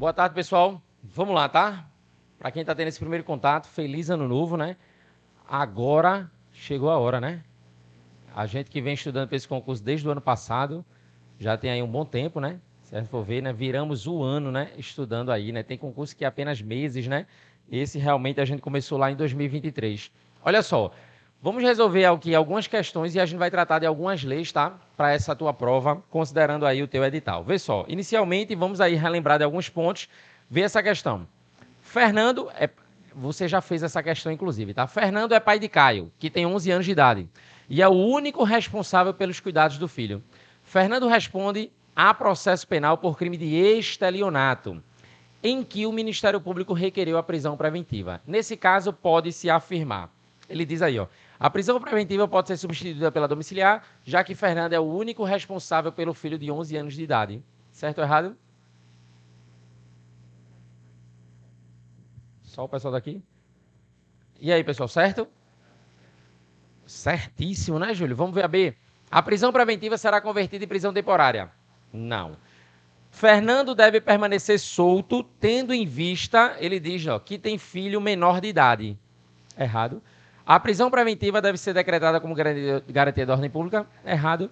Boa tarde, pessoal. Vamos lá, tá? Para quem está tendo esse primeiro contato, feliz ano novo, né? Agora chegou a hora, né? A gente que vem estudando para esse concurso desde o ano passado, já tem aí um bom tempo, né? Se a gente for ver, né? Viramos o ano, né? Estudando aí, né? Tem concurso que é apenas meses, né? Esse realmente a gente começou lá em 2023. Olha só, vamos resolver aqui algumas questões e a gente vai tratar de algumas leis, tá? Para essa tua prova, considerando aí o teu edital. Vê só, inicialmente vamos aí relembrar de alguns pontos, ver essa questão. Fernando, você já fez essa questão inclusive, tá? Fernando é pai de Caio, que tem 11 anos de idade, e é o único responsável pelos cuidados do filho. Fernando responde a processo penal por crime de estelionato, em que o Ministério Público requereu a prisão preventiva. Nesse caso, pode-se afirmar. Ele diz aí, ó, a prisão preventiva pode ser substituída pela domiciliar, já que Fernando é o único responsável pelo filho de 11 anos de idade. Certo ou errado? Só o pessoal daqui. E aí, pessoal, certo? Certíssimo, né, Júlio? Vamos ver a B. A prisão preventiva será convertida em prisão temporária? Não. Fernando deve permanecer solto, tendo em vista, ele diz, ó, que tem filho menor de idade. Errado. A prisão preventiva deve ser decretada como garantia da ordem pública? Errado.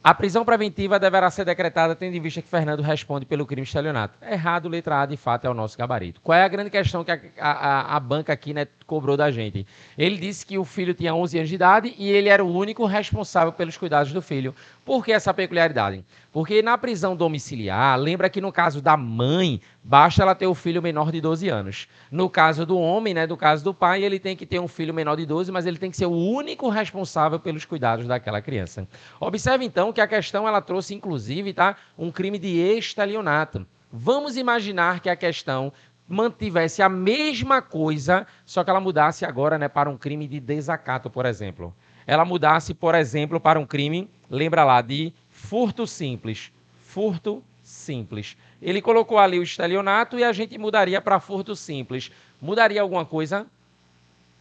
A prisão preventiva deverá ser decretada tendo em vista que Fernando responde pelo crime de estelionato. Errado, letra A, de fato, é o nosso gabarito. Qual é a grande questão que a banca aqui, né, cobrou da gente? Ele disse que o filho tinha 11 anos de idade e ele era o único responsável pelos cuidados do filho. Por que essa peculiaridade? Porque na prisão domiciliar, lembra que no caso da mãe, basta ela ter o filho menor de 12 anos. No caso do homem, né, do caso do pai, ele tem que ter um filho menor de 12, mas ele tem que ser o único responsável pelos cuidados daquela criança. Observe então que a questão ela trouxe inclusive, tá, um crime de estelionato. Vamos imaginar que a questão mantivesse a mesma coisa, só que ela mudasse agora, né, para um crime de desacato, por exemplo. Ela mudasse, por exemplo, para um crime, lembra lá, de furto simples. Furto simples. Ele colocou ali o estelionato e a gente mudaria para furto simples. Mudaria alguma coisa?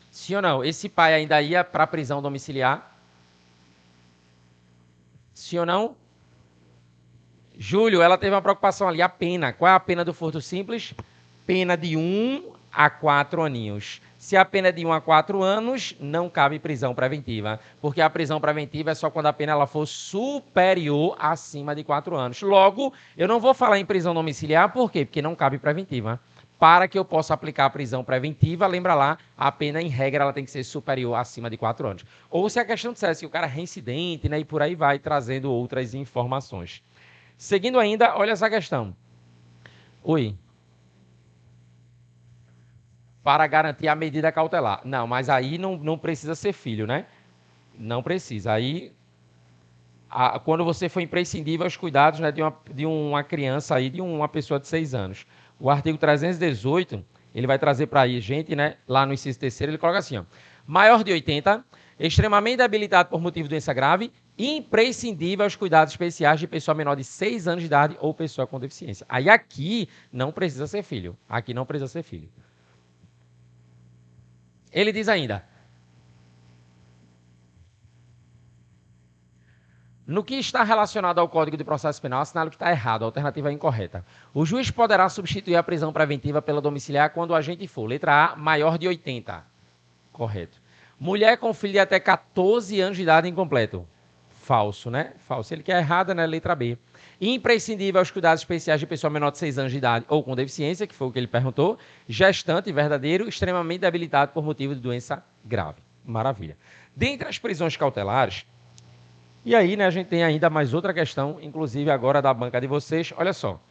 Sim ou não? Esse pai ainda ia para a prisão domiciliar? Sim ou não? Júlio, ela teve uma preocupação ali, a pena. Qual é a pena do furto simples? Pena de 1 a 4 aninhos. Se a pena é de 1 a 4 anos, não cabe prisão preventiva, porque a prisão preventiva é só quando a pena ela for superior acima de 4 anos. Logo, eu não vou falar em prisão domiciliar, por quê? Porque não cabe preventiva. Para que eu possa aplicar a prisão preventiva, lembra lá, a pena em regra ela tem que ser superior acima de 4 anos. Ou se a questão dissesse que o cara é reincidente, né, e por aí vai trazendo outras informações. Seguindo ainda, olha essa questão. Oi. Para garantir a medida cautelar. Não, mas aí não precisa ser filho, né? Não precisa. Aí, quando você for imprescindível aos cuidados, né, de uma criança aí, de uma pessoa de 6 anos. O artigo 318, ele vai trazer para a gente, né, lá no inciso terceiro, ele coloca assim, ó, maior de 80, extremamente habilitado por motivo de doença grave, imprescindível aos cuidados especiais de pessoa menor de 6 anos de idade ou pessoa com deficiência. Aí aqui não precisa ser filho. Aqui não precisa ser filho. Ele diz ainda, no que está relacionado ao Código de Processo Penal, assinale que está errado, a alternativa é incorreta. O juiz poderá substituir a prisão preventiva pela domiciliar quando o agente for, letra A, maior de 80. Correto. Mulher com filho de até 14 anos de idade incompleto. Falso, né? Falso. Ele quer errada, né? Letra B. Imprescindível aos cuidados especiais de pessoa menor de 6 anos de idade ou com deficiência, que foi o que ele perguntou. Gestante, verdadeiro, extremamente debilitado por motivo de doença grave. Maravilha. Dentre as prisões cautelares, e aí, né, a gente tem ainda mais outra questão, inclusive agora da banca de vocês. Olha só.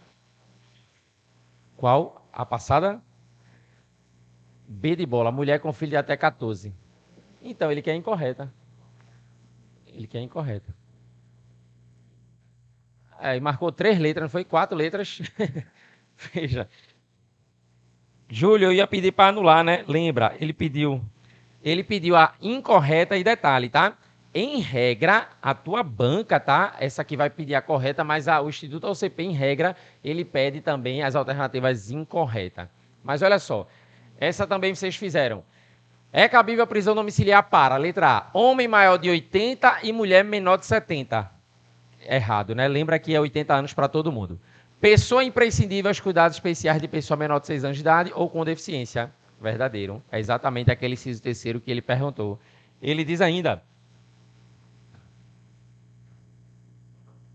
Qual? A passada? B de bola. Mulher com filho de até 14. Então, ele quer incorreta. Ele quer incorreta. É, marcou 3 letras, não foi 4 letras. Veja. Júlio, eu ia pedir para anular, né? Lembra, ele pediu a incorreta e detalhe, tá? Em regra, a tua banca, tá? Essa aqui vai pedir a correta, mas o Instituto OCP, em regra, ele pede também as alternativas incorretas. Mas olha só, essa também vocês fizeram. É cabível a prisão domiciliar para, letra A, homem maior de 80 e mulher menor de 70. Errado, né? Lembra que é 80 anos para todo mundo. Pessoa imprescindível aos cuidados especiais de pessoa menor de 6 anos de idade ou com deficiência. Verdadeiro. É exatamente aquele inciso terceiro que ele perguntou. Ele diz ainda.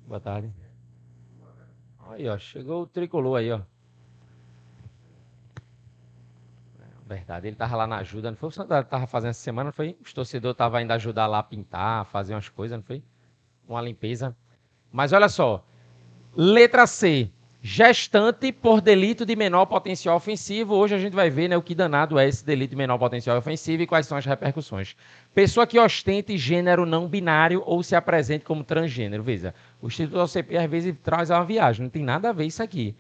Boa tarde. Aí, ó, chegou o tricolor aí, ó. Verdade, ele tava lá na ajuda, não foi? O Santa tava fazendo essa semana, não foi? Os torcedores estavam indo ajudar lá a pintar, fazer umas coisas, não foi? Uma limpeza. Mas olha só, letra C. Gestante por delito de menor potencial ofensivo. Hoje a gente vai ver, né, o que danado é esse delito de menor potencial ofensivo e quais são as repercussões. Pessoa que ostente gênero não binário ou se apresente como transgênero. Veja, o Instituto OCP às vezes traz uma viagem, não tem nada a ver isso aqui.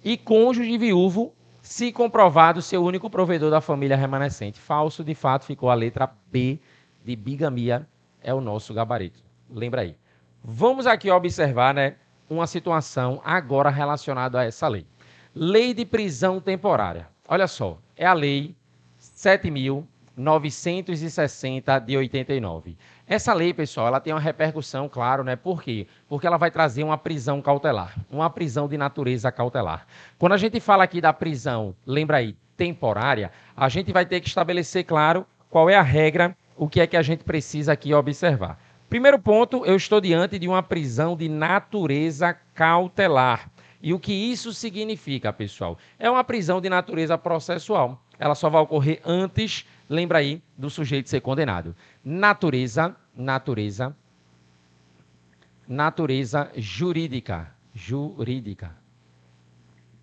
E cônjuge viúvo, se comprovado ser o único provedor da família remanescente. Falso, de fato, ficou a letra B de bigamia, é o nosso gabarito. Lembra aí. Vamos aqui observar, né, uma situação agora relacionada a essa lei. Lei de prisão temporária. Olha só, é a lei 7.960 de 89. Essa lei, pessoal, ela tem uma repercussão, claro, né? Por quê? Porque ela vai trazer uma prisão cautelar, uma prisão de natureza cautelar. Quando a gente fala aqui da prisão, lembra aí, temporária, a gente vai ter que estabelecer, claro, qual é a regra, o que é que a gente precisa aqui observar. Primeiro ponto, eu estou diante de uma prisão de natureza cautelar. E o que isso significa, pessoal? É uma prisão de natureza processual. Ela só vai ocorrer antes, lembra aí, do sujeito ser condenado. Natureza jurídica.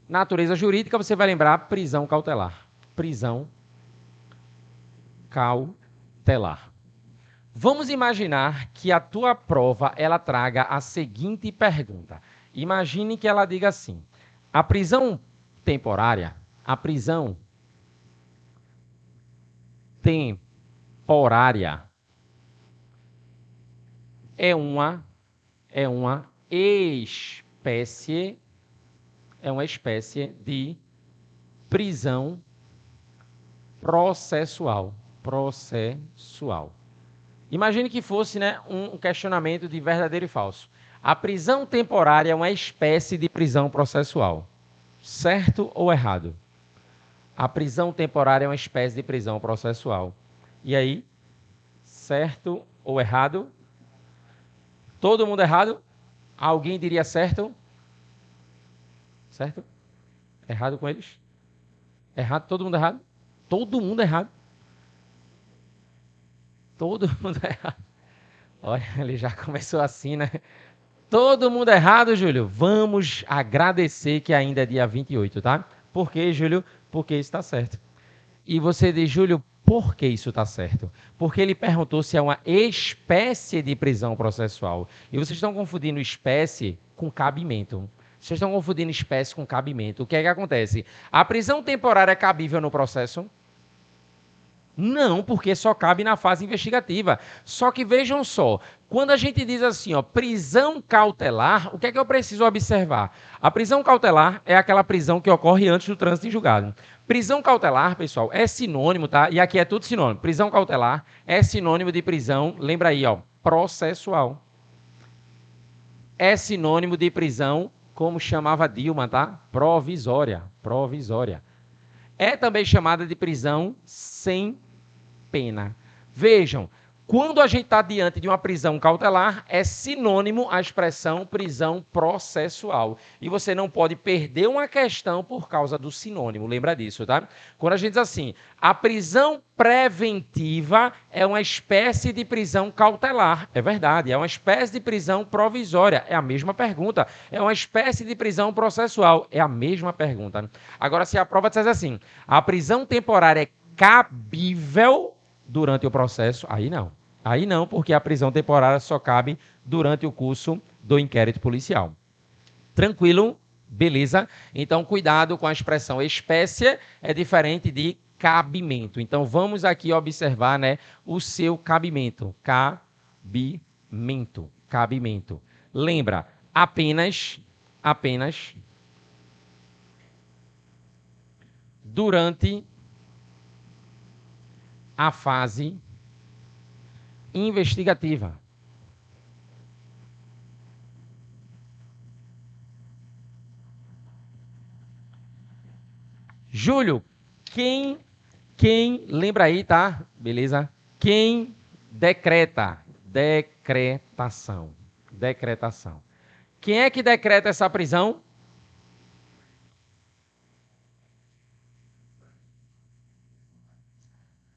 Natureza jurídica, você vai lembrar prisão cautelar. Prisão cautelar. Vamos imaginar que a tua prova ela traga a seguinte pergunta. Imagine que ela diga assim: a prisão temporária, é uma espécie de prisão processual. Imagine que fosse, né, um questionamento de verdadeiro e falso. A prisão temporária é uma espécie de prisão processual. Certo ou errado? A prisão temporária é uma espécie de prisão processual. E aí? Certo ou errado? Todo mundo errado? Alguém diria certo? Certo? Errado com eles? Errado? Todo mundo errado? Todo mundo errado. Todo mundo errado. Olha, ele já começou assim, né? Todo mundo errado, Júlio? Vamos agradecer que ainda é dia 28, tá? Por quê, Júlio? Porque está certo. E você diz, Júlio, por que isso está certo? Porque ele perguntou se é uma espécie de prisão processual. E vocês estão confundindo espécie com cabimento. Vocês estão confundindo espécie com cabimento. O que é que acontece? A prisão temporária é cabível no processo? Não, porque só cabe na fase investigativa. Só que vejam só, quando a gente diz assim, ó, prisão cautelar, o que é que eu preciso observar? A prisão cautelar é aquela prisão que ocorre antes do trânsito em julgado. Prisão cautelar, pessoal, é sinônimo, tá? E aqui é tudo sinônimo. Prisão cautelar é sinônimo de prisão, lembra aí, ó, processual. É sinônimo de prisão, como chamava Dilma, tá? Provisória. É também chamada de prisão sem pena. Vejam, quando a gente está diante de uma prisão cautelar, é sinônimo à expressão prisão processual. E você não pode perder uma questão por causa do sinônimo, lembra disso, tá? Quando a gente diz assim, a prisão preventiva é uma espécie de prisão cautelar. É verdade, é uma espécie de prisão provisória. É a mesma pergunta. É uma espécie de prisão processual. É a mesma pergunta. Agora, se a prova diz assim, a prisão temporária é cabível durante o processo, aí não. Aí não, porque a prisão temporária só cabe durante o curso do inquérito policial. Tranquilo? Beleza? Então, cuidado com a expressão espécie, é diferente de cabimento. Então, vamos aqui observar, né, o seu cabimento. Cabimento. Lembra, apenas durante a fase investigativa. Júlio, quem lembra aí, tá? Beleza? Quem decreta? Decretação. Decretação. Quem é que decreta essa prisão?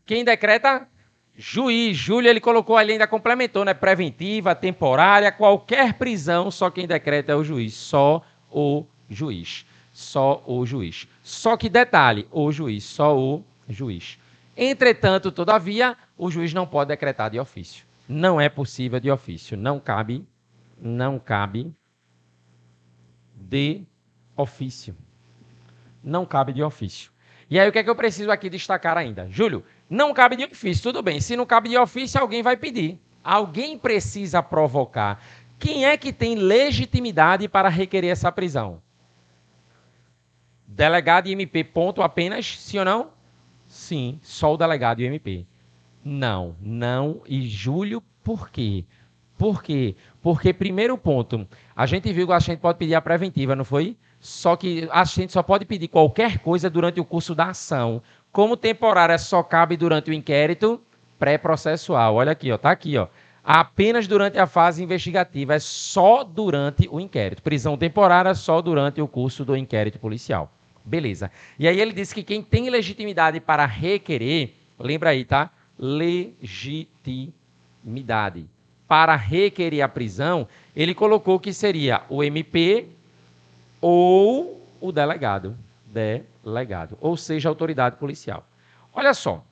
Quem decreta? Juiz. Júlio, ele colocou ali, ainda complementou, né? Preventiva, temporária, qualquer prisão, só quem decreta é o juiz. Só o juiz. Só o juiz. Só que detalhe, o juiz, só o juiz. Entretanto, todavia, o juiz não pode decretar de ofício. Não é possível de ofício. Não cabe de ofício. Não cabe de ofício. E aí, o que é que eu preciso aqui destacar ainda? Júlio, não cabe de ofício, tudo bem. Se não cabe de ofício, alguém vai pedir. Alguém precisa provocar. Quem é que tem legitimidade para requerer essa prisão? Delegado e MP, ponto apenas? Sim ou não? Sim, só o delegado e o MP. Não. E Júlio, por quê? Por quê? Porque, primeiro ponto, a gente viu que a gente pode pedir a preventiva, não foi? Só que a gente só pode pedir qualquer coisa durante o curso da ação. Como temporária só cabe durante o inquérito pré-processual. Olha aqui, ó, tá aqui, ó. Apenas durante a fase investigativa, é só durante o inquérito. Prisão temporária só durante o curso do inquérito policial. Beleza. E aí ele disse que quem tem legitimidade para requerer, lembra aí, tá? Legitimidade. Para requerer a prisão, ele colocou que seria o MP ou o delegado. Delegado. Ou seja, a autoridade policial. Olha só.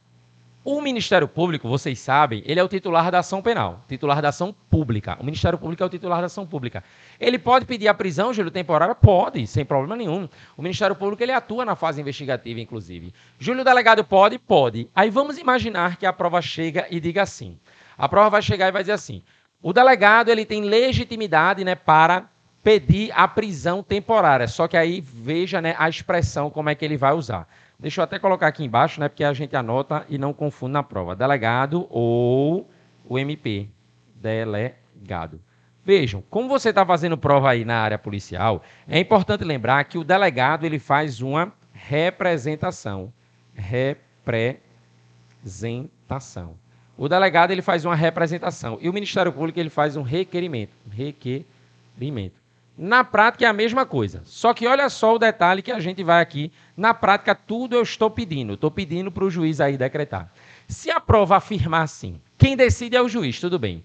O Ministério Público, vocês sabem, ele é o titular da ação penal, titular da ação pública. O Ministério Público é o titular da ação pública. Ele pode pedir a prisão, Júlio, temporária? Pode, sem problema nenhum. O Ministério Público, ele atua na fase investigativa, inclusive. Júlio, delegado, pode? Pode. Aí vamos imaginar que a prova chega e diga assim. A prova vai chegar e vai dizer assim, o delegado, ele tem legitimidade, né, para pedir a prisão temporária. Só que aí, veja, né, a expressão, como é que ele vai usar. Deixa eu até colocar aqui embaixo, né, porque a gente anota e não confunde na prova. Delegado ou o MP. Delegado. Vejam, como você está fazendo prova aí na área policial, é importante lembrar que o delegado ele faz uma representação. Representação. O delegado ele faz uma representação e o Ministério Público ele faz um requerimento. Requerimento. Na prática é a mesma coisa. Só que olha só o detalhe que a gente vai aqui. Na prática, tudo eu estou pedindo. Estou pedindo para o juiz aí decretar. Se a prova afirmar assim, quem decide é o juiz, tudo bem.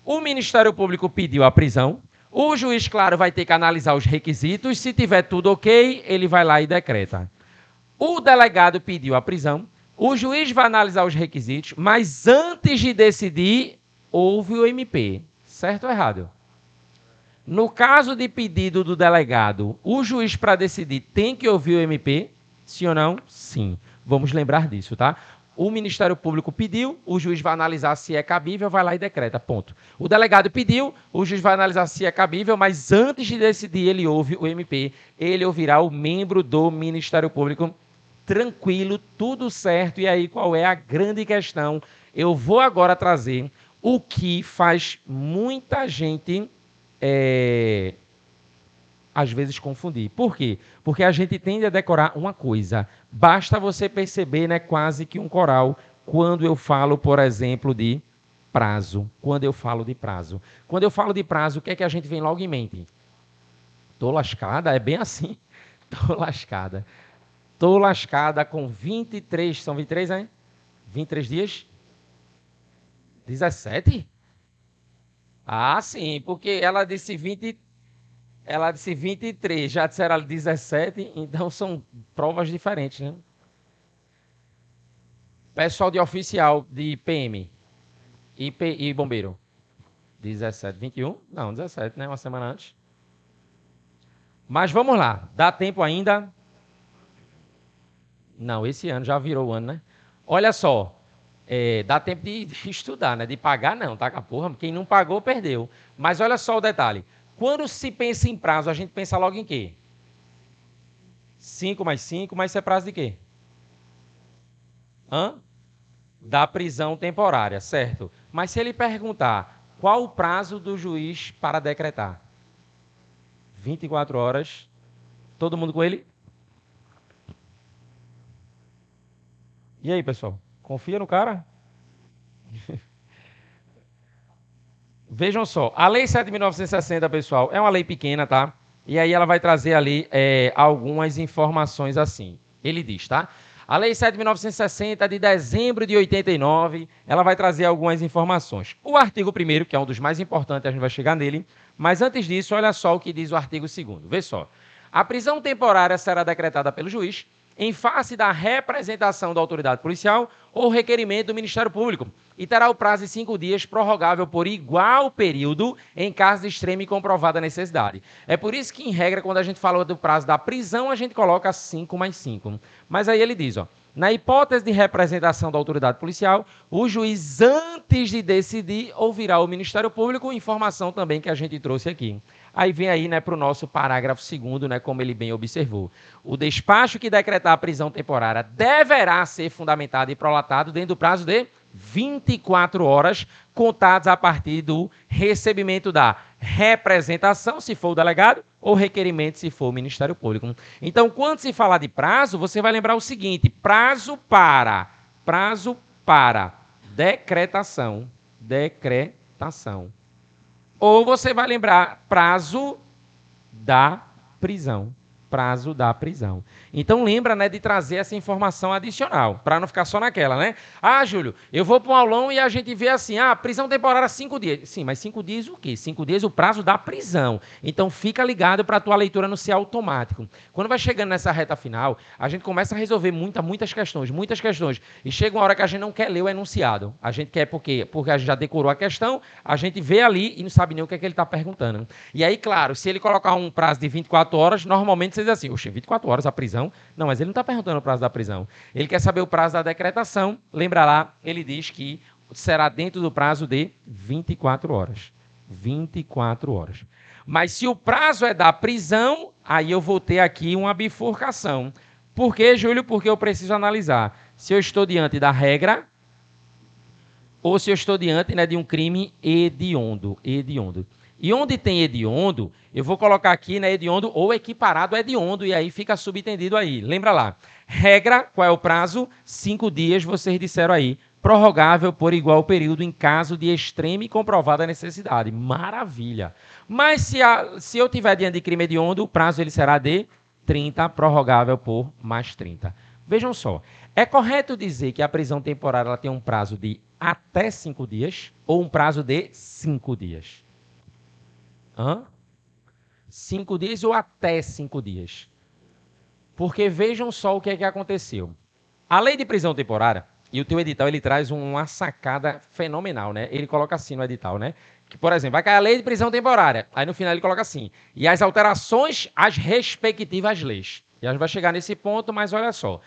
O Ministério Público pediu a prisão. O juiz, claro, vai ter que analisar os requisitos. Se tiver tudo ok, ele vai lá e decreta. O delegado pediu a prisão. O juiz vai analisar os requisitos. Mas antes de decidir, houve o MP. Certo ou errado? No caso de pedido do delegado, o juiz, para decidir, tem que ouvir o MP? Sim ou não? Sim. Vamos lembrar disso, tá? O Ministério Público pediu, o juiz vai analisar se é cabível, vai lá e decreta, ponto. O delegado pediu, o juiz vai analisar se é cabível, mas antes de decidir, ele ouve o MP. Ele ouvirá o membro do Ministério Público. Tranquilo, tudo certo. E aí, qual é a grande questão? Eu vou agora trazer o que faz muita gente... às vezes confundir. Por quê? Porque a gente tende a decorar uma coisa. Basta você perceber, né, quase que um coral, quando eu falo, por exemplo, de prazo. Quando eu falo de prazo. Quando eu falo de prazo, o que é que a gente vem logo em mente? Tô lascada? É bem assim. Tô lascada. Tô lascada com 23, são 23, hein? 23 dias? 17? Ah, sim, porque ela disse 23, já disseram 17, então são provas diferentes, né? Pessoal de oficial de PM e bombeiro. 17, 21? Não, 17, né? Uma semana antes. Mas vamos lá, dá tempo ainda? Não, esse ano já virou o ano, né? Olha só, dá tempo de estudar, né? De pagar não, tá com a porra? Quem não pagou, perdeu. Mas olha só o detalhe. Quando se pensa em prazo, a gente pensa logo em quê? 5 mais 5, mas isso é prazo de quê? Hã? Da prisão temporária, certo? Mas se ele perguntar qual o prazo do juiz para decretar? 24 horas. Todo mundo com ele? E aí, pessoal? Confia no cara? Vejam só, a Lei 7.960, pessoal, é uma lei pequena, tá? E aí ela vai trazer ali algumas informações assim. Ele diz, tá? A Lei 7.960, de dezembro de 89, ela vai trazer algumas informações. O artigo 1º, que é um dos mais importantes, a gente vai chegar nele, mas antes disso, olha só o que diz o artigo 2º. Vê só. A prisão temporária será decretada pelo juiz em face da representação da autoridade policial ou requerimento do Ministério Público e terá o prazo de 5 dias prorrogável por igual período em caso de extrema e comprovada necessidade. É por isso que, em regra, quando a gente fala do prazo da prisão, a gente coloca 5 mais 5. Mas aí ele diz, ó, na hipótese de representação da autoridade policial, o juiz, antes de decidir, ouvirá o Ministério Público, informação também que a gente trouxe aqui. Aí vem aí, né, para o nosso parágrafo 2º, né, como ele bem observou. O despacho que decretar a prisão temporária deverá ser fundamentado e prolatado dentro do prazo de 24 horas, contadas a partir do recebimento da representação, se for o delegado, ou requerimento, se for o Ministério Público. Então, quando se falar de prazo, você vai lembrar o seguinte: prazo para decretação. Ou você vai lembrar prazo da prisão. Prazo da prisão. Então lembra, né, de trazer essa informação adicional, para não ficar só naquela, né? Ah, Júlio, eu vou para um aulão e a gente vê assim, prisão temporária 5 dias. Sim, mas 5 dias o quê? 5 dias o prazo da prisão. Então fica ligado para a tua leitura não ser automático. Quando vai chegando nessa reta final, a gente começa a resolver muitas questões. E chega uma hora que a gente não quer ler o enunciado. A gente quer porque a gente já decorou a questão, a gente vê ali e não sabe nem o que é que ele está perguntando. E aí, claro, se ele colocar um prazo de 24 horas, normalmente você diz assim, oxe, 24 horas a prisão? Não, mas ele não está perguntando o prazo da prisão. Ele quer saber o prazo da decretação. Lembra lá, ele diz que será dentro do prazo de 24 horas. 24 horas. Mas se o prazo é da prisão, aí eu vou ter aqui uma bifurcação. Por quê, Júlio? Porque eu preciso analisar se eu estou diante da regra ou se eu estou diante, né, de um crime hediondo. E onde tem hediondo, eu vou colocar aqui, né, hediondo ou equiparado a hediondo, e aí fica subentendido aí. Lembra lá, regra, qual é o prazo? 5 dias, vocês disseram aí. Prorrogável por igual período em caso de extrema e comprovada necessidade. Maravilha. Mas se eu tiver diante de crime hediondo, o prazo ele será de 30, prorrogável por mais 30. Vejam só, é correto dizer que a prisão temporária ela tem um prazo de até 5 dias ou um prazo de 5 dias? 5 dias ou até 5 dias? Porque vejam só o que é que aconteceu. A lei de prisão temporária, e o teu edital ele traz uma sacada fenomenal, né? Ele coloca assim no edital, né? Que, por exemplo, vai cair a lei de prisão temporária. Aí no final ele coloca assim, e as alterações às respectivas leis. E a gente vai chegar nesse ponto, mas olha só.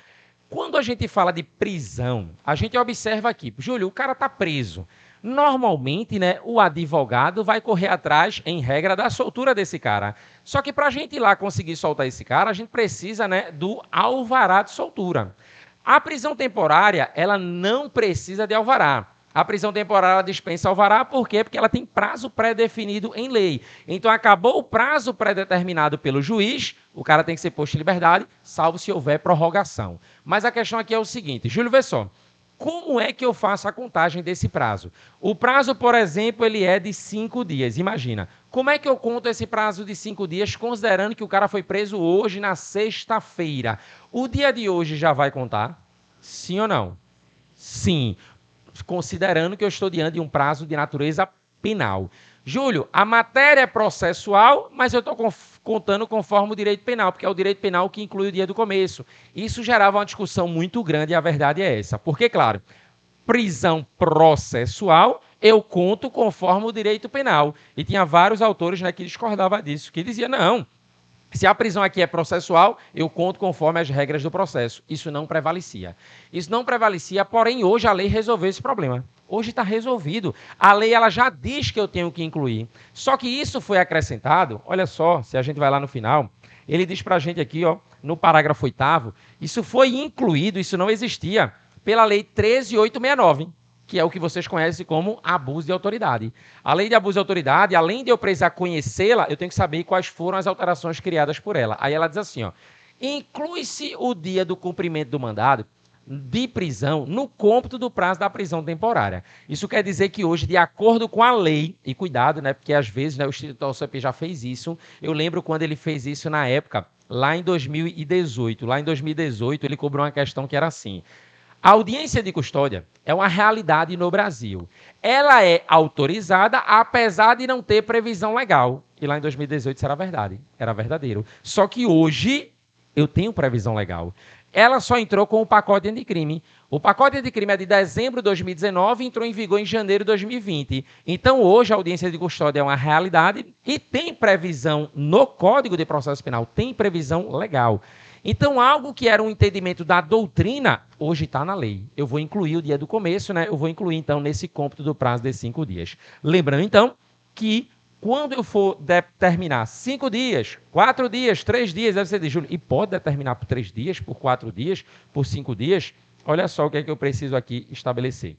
Quando a gente fala de prisão, a gente observa aqui, Júlio, o cara está preso. Normalmente, né, o advogado vai correr atrás, em regra, da soltura desse cara. Só que para a gente ir lá conseguir soltar esse cara, a gente precisa, né, do alvará de soltura. A prisão temporária, ela não precisa de alvará. A prisão temporária dispensa alvará, por quê? Porque ela tem prazo pré-definido em lei. Então, acabou o prazo pré-determinado pelo juiz, o cara tem que ser posto em liberdade, salvo se houver prorrogação. Mas a questão aqui é o seguinte, Júlio, vê só. Como é que eu faço a contagem desse prazo? O prazo, por exemplo, ele é de 5 dias. Imagina, como é que eu conto esse prazo de 5 dias, considerando que o cara foi preso hoje, na sexta-feira? O dia de hoje já vai contar? Sim ou não? Sim, considerando que eu estou diante de um prazo de natureza penal. Júlio, a matéria é processual, mas eu estou contando conforme o direito penal, porque é o direito penal que inclui o dia do começo. Isso gerava uma discussão muito grande e a verdade é essa. Porque, claro, prisão processual, eu conto conforme o direito penal. E tinha vários autores, né, que discordavam disso, que diziam, não, se a prisão aqui é processual, eu conto conforme as regras do processo. Isso não prevalecia. Isso não prevalecia, porém hoje a lei resolveu esse problema. Hoje está resolvido. A lei ela já diz que eu tenho que incluir. Só que isso foi acrescentado, olha só, se a gente vai lá no final, ele diz para a gente aqui, ó, no parágrafo 8º, isso foi incluído, isso não existia, pela lei 13.869, que é o que vocês conhecem como abuso de autoridade. A lei de abuso de autoridade, além de eu precisar conhecê-la, eu tenho que saber quais foram as alterações criadas por ela. Aí ela diz assim, ó, inclui-se o dia do cumprimento do mandado de prisão no cômputo do prazo da prisão temporária. Isso quer dizer que hoje, de acordo com a lei, e cuidado, né, porque às vezes, né, o Instituto OCP já fez isso, eu lembro quando ele fez isso na época, lá em 2018. Lá em 2018 ele cobrou uma questão que era assim: a audiência de custódia é uma realidade no Brasil. Ela é autorizada, apesar de não ter previsão legal. E lá em 2018 isso era verdade, era verdadeiro. Só que hoje eu tenho previsão legal. Ela só entrou com o pacote anticrime. O pacote anticrime é de dezembro de 2019 e entrou em vigor em janeiro de 2020. Então, hoje, a audiência de custódia é uma realidade e tem previsão no Código de Processo Penal, tem previsão legal. Então, algo que era um entendimento da doutrina, hoje está na lei. Eu vou incluir o dia do começo, né? Eu vou incluir, então, nesse cômputo do prazo de 5 dias. Lembrando, então, que quando eu for determinar 5 dias, 4 dias, 3 dias, deve ser de julho, e pode determinar por 3 dias, por 4 dias, por 5 dias, olha só o que é que eu preciso aqui estabelecer.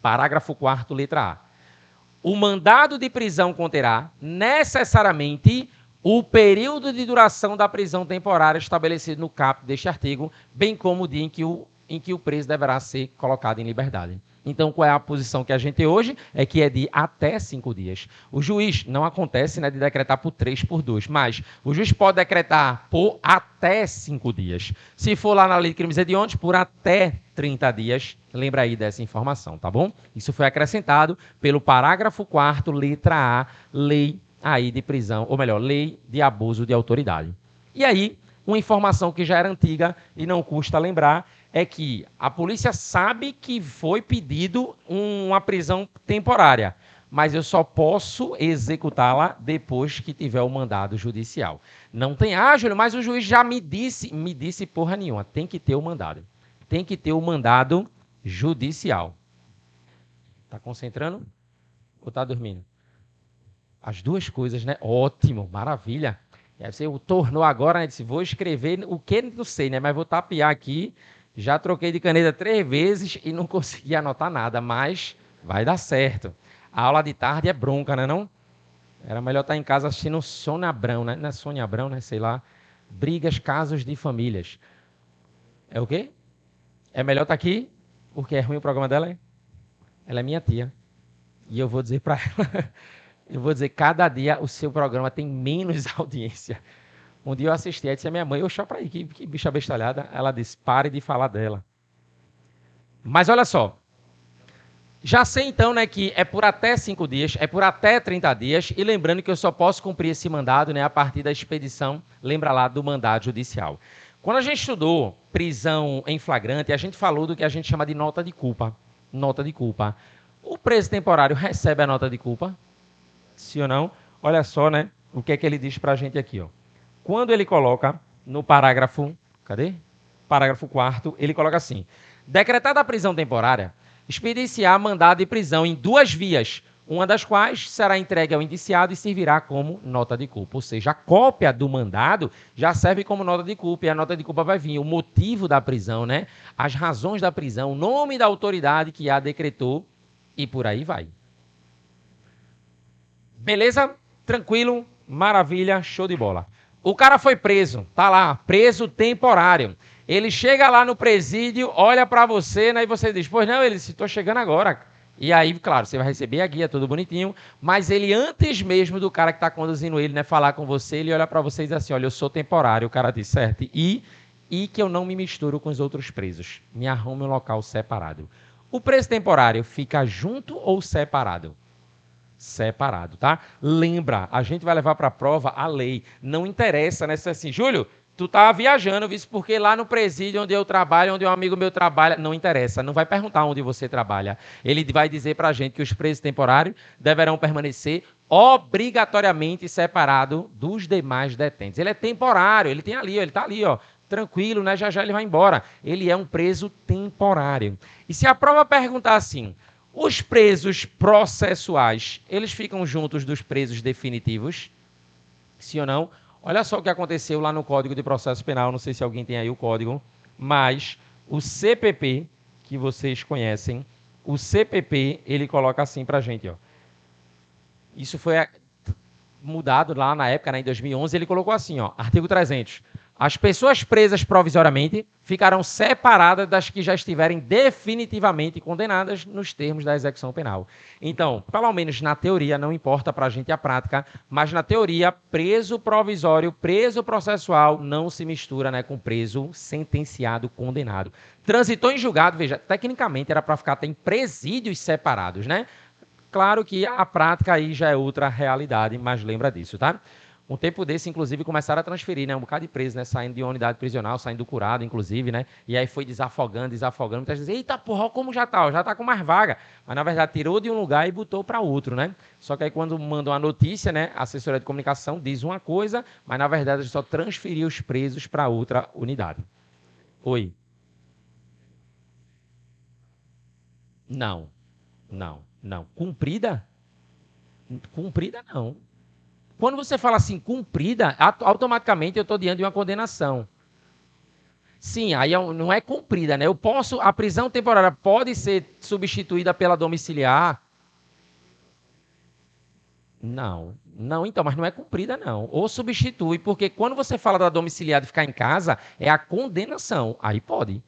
Parágrafo 4º, letra A. O mandado de prisão conterá necessariamente o período de duração da prisão temporária estabelecido no caput deste artigo, bem como o dia em que o preso deverá ser colocado em liberdade. Então, qual é a posição que a gente tem hoje? É que é de até 5 dias. O juiz, não acontece, né, de decretar por 3, por 2, mas o juiz pode decretar por até 5 dias. Se for lá na lei de crimes hediondos, por até 30 dias. Lembra aí dessa informação, tá bom? Isso foi acrescentado pelo parágrafo 4º, letra A, lei aí de prisão, ou melhor, lei de abuso de autoridade. E aí, uma informação que já era antiga e não custa lembrar, é que a polícia sabe que foi pedido uma prisão temporária, mas eu só posso executá-la depois que tiver o mandado judicial. Não tem, Júlio, mas o juiz já me disse porra nenhuma, tem que ter o mandado. Tem que ter o mandado judicial. Tá concentrando ou tá dormindo? As duas coisas, né? Ótimo, maravilha. E aí você tornou agora, né? Disse, vou escrever o que não sei, né? Mas vou tapear aqui. Já troquei de caneta 3 vezes e não consegui anotar nada, mas vai dar certo. A aula de tarde é bronca, né não? Era melhor estar em casa assistindo Sônia Abrão, né? Não é Sônia Abrão, né? Sei lá. Brigas, casos de famílias. É o quê? É melhor estar aqui? Porque é ruim o programa dela, é? Ela é minha tia. E eu vou dizer para ela... Eu vou dizer, cada dia o seu programa tem menos audiência. Um dia eu assisti, aí disse a minha mãe, oxa, pra aí, que bicha bestalhada. Ela disse, pare de falar dela. Mas olha só, já sei então, né, que é por até 5 dias, é por até 30 dias, e lembrando que eu só posso cumprir esse mandado, né, a partir da expedição, lembra lá, do mandado judicial. Quando a gente estudou prisão em flagrante, a gente falou do que a gente chama de nota de culpa. Nota de culpa. O preso temporário recebe a nota de culpa? Sim ou não? Olha só, né, o que é que ele diz pra gente aqui, ó. Quando ele coloca no parágrafo, cadê? Parágrafo 4º, ele coloca assim: decretada a prisão temporária, expedir-se-á mandado de prisão em 2 vias, uma das quais será entregue ao indiciado e servirá como nota de culpa. Ou seja, a cópia do mandado já serve como nota de culpa, e a nota de culpa vai vir o motivo da prisão, né? As razões da prisão, o nome da autoridade que a decretou e por aí vai. Beleza? Tranquilo? Maravilha, show de bola. O cara foi preso, tá lá, preso temporário. Ele chega lá no presídio, olha pra você, né, e você diz, pois não, ele disse, tô chegando agora. E aí, claro, você vai receber a guia, tudo bonitinho, mas ele, antes mesmo do cara que tá conduzindo ele, né, falar com você, ele olha pra você e diz assim, olha, eu sou temporário. O cara diz, certo, e que eu não me misturo com os outros presos. Me arrume um local separado. O preso temporário fica junto ou separado? Separado, tá? Lembra, a gente vai levar para a prova a lei. Não interessa, né? Se assim, Júlio, tu tá viajando, viu? Porque lá no presídio onde eu trabalho, onde um amigo meu trabalha, não interessa, não vai perguntar onde você trabalha. Ele vai dizer para a gente que os presos temporários deverão permanecer obrigatoriamente separado dos demais detentes. Ele é temporário, ele tem ali, ele tá ali, ó, tranquilo, né? Já já ele vai embora. Ele é um preso temporário. E se a prova perguntar assim, os presos processuais, eles ficam juntos dos presos definitivos? Sim ou não? Olha só o que aconteceu lá no Código de Processo Penal, não sei se alguém tem aí o código, mas o CPP, que vocês conhecem, o CPP, ele coloca assim pra gente, ó. Isso foi mudado lá na época, né, em 2011, ele colocou assim, ó, artigo 300. As pessoas presas provisoriamente ficarão separadas das que já estiverem definitivamente condenadas nos termos da execução penal. Então, pelo menos na teoria, não importa para a gente a prática, mas na teoria, preso provisório, preso processual, não se mistura, né, com preso sentenciado, condenado. Transitou em julgado, veja, tecnicamente era para ficar até em presídios separados, né? Claro que a prática aí já é outra realidade, mas lembra disso, tá? Um tempo desse, inclusive, começaram a transferir, né? Um bocado de preso, né? Saindo de uma unidade prisional, saindo do curado, inclusive, né? E aí foi desafogando. Muitas vezes, eita porra, como já tá? Já tá com mais vaga. Mas, na verdade, tirou de um lugar e botou para outro, né? Só que aí, quando mandam a notícia, né? A assessoria de comunicação diz uma coisa, mas, na verdade, só transferiu os presos para outra unidade. Oi. Não, não. Cumprida? Cumprida, não. Quando você fala assim, cumprida, automaticamente eu estou diante de uma condenação. Sim, aí não é cumprida, né? A prisão temporária pode ser substituída pela domiciliar? Não, então, mas não é cumprida, não. Ou substitui, porque quando você fala da domiciliar de ficar em casa, é a condenação. Aí pode.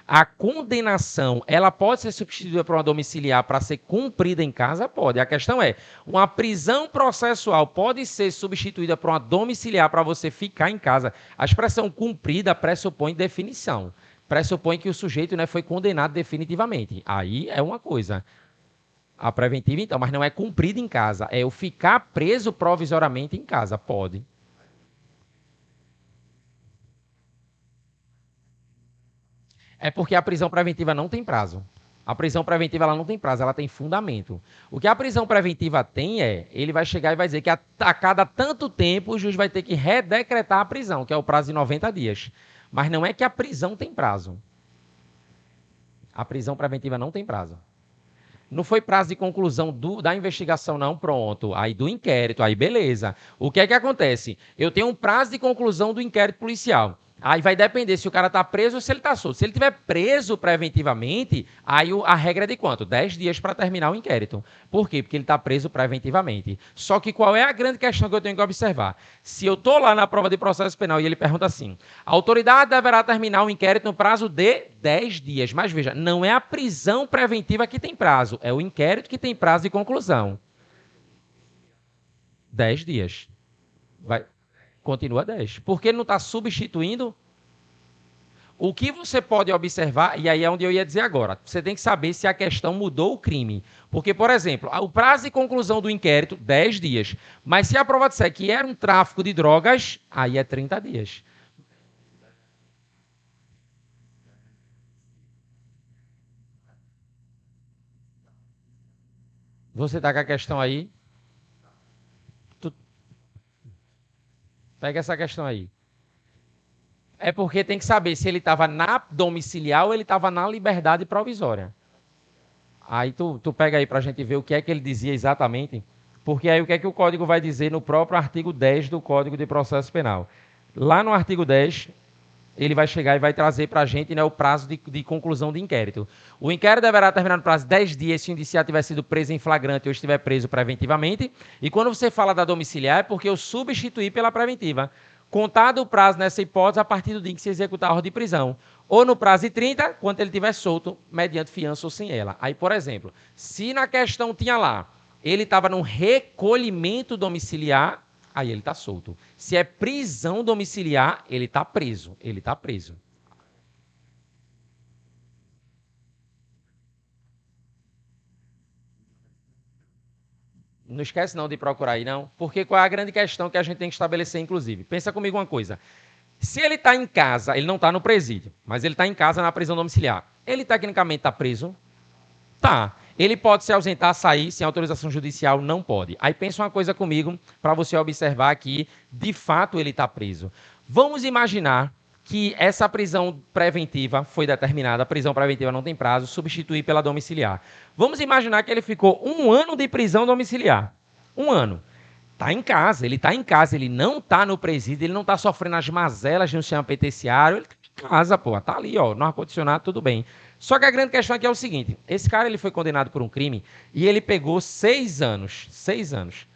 A condenação, ela pode ser substituída por uma domiciliar para ser cumprida em casa? Pode. A questão é, uma prisão processual pode ser substituída por uma domiciliar para você ficar em casa. A expressão cumprida pressupõe definição. Pressupõe que o sujeito, né, foi condenado definitivamente. Aí é uma coisa. A preventiva, então, mas não é cumprida em casa. É eu ficar preso provisoriamente em casa. Pode. É porque a prisão preventiva não tem prazo. A prisão preventiva ela não tem prazo, ela tem fundamento. O que a prisão preventiva tem é, ele vai chegar e vai dizer que a cada tanto tempo o juiz vai ter que redecretar a prisão, que é o prazo de 90 dias. Mas não é que a prisão tem prazo. A prisão preventiva não tem prazo. Não foi prazo de conclusão da investigação, não, pronto. Aí do inquérito, aí beleza. O que é que acontece? Eu tenho um prazo de conclusão do inquérito policial. Aí vai depender se o cara está preso ou se ele está solto. Se ele estiver preso preventivamente, aí a regra é de quanto? 10 dias para terminar o inquérito. Por quê? Porque ele está preso preventivamente. Só que qual é a grande questão que eu tenho que observar? Se eu estou lá na prova de processo penal e ele pergunta assim, a autoridade deverá terminar o inquérito no prazo de 10 dias. Mas veja, não é a prisão preventiva que tem prazo, é o inquérito que tem prazo de conclusão. 10 dias. Vai, continua 10. Porque ele não está substituindo. O que você pode observar, e aí é onde eu ia dizer agora, você tem que saber se a questão mudou o crime. Porque, por exemplo, o prazo de conclusão do inquérito, 10 dias. Mas se a prova disser que era um tráfico de drogas, aí é 30 dias. Você está com a questão aí? Tu pega essa questão aí. É porque tem que saber se ele estava na domiciliar ou ele estava na liberdade provisória. Aí tu pega aí para a gente ver o que é que ele dizia exatamente, porque aí o que é que o código vai dizer no próprio artigo 10 do Código de Processo Penal. Lá no artigo 10, ele vai chegar e vai trazer para a gente, né, o prazo de conclusão de inquérito. O inquérito deverá terminar no prazo de 10 dias se o indiciado tiver sido preso em flagrante ou estiver preso preventivamente. E quando você fala da domiciliar, é porque eu substituí pela preventiva. Contado o prazo nessa hipótese a partir do dia que se executar a ordem de prisão. Ou no prazo de 30, quando ele estiver solto, mediante fiança ou sem ela. Aí, por exemplo, se na questão tinha lá, ele estava num recolhimento domiciliar, aí ele está solto. Se é prisão domiciliar, ele está preso. Ele está preso. Não esquece não de procurar aí, não. Porque qual é a grande questão que a gente tem que estabelecer, inclusive? Pensa comigo uma coisa. Se ele está em casa, ele não está no presídio, mas ele está em casa na prisão domiciliar. Ele tecnicamente está preso? Tá. Ele pode se ausentar, sair sem autorização judicial? Não pode. Aí pensa uma coisa comigo para você observar que, de fato, ele está preso. Vamos imaginar que essa prisão preventiva foi determinada, a prisão preventiva não tem prazo, substituir pela domiciliar. Vamos imaginar que ele ficou 1 ano de prisão domiciliar. 1 ano. Está em casa, ele não está no presídio, ele não está sofrendo as mazelas de um sistema penitenciário, ele está em casa, pô, está ali, ó, no ar-condicionado, tudo bem. Só que a grande questão aqui é o seguinte, esse cara ele foi condenado por um crime e ele pegou 6 anos, 6 anos.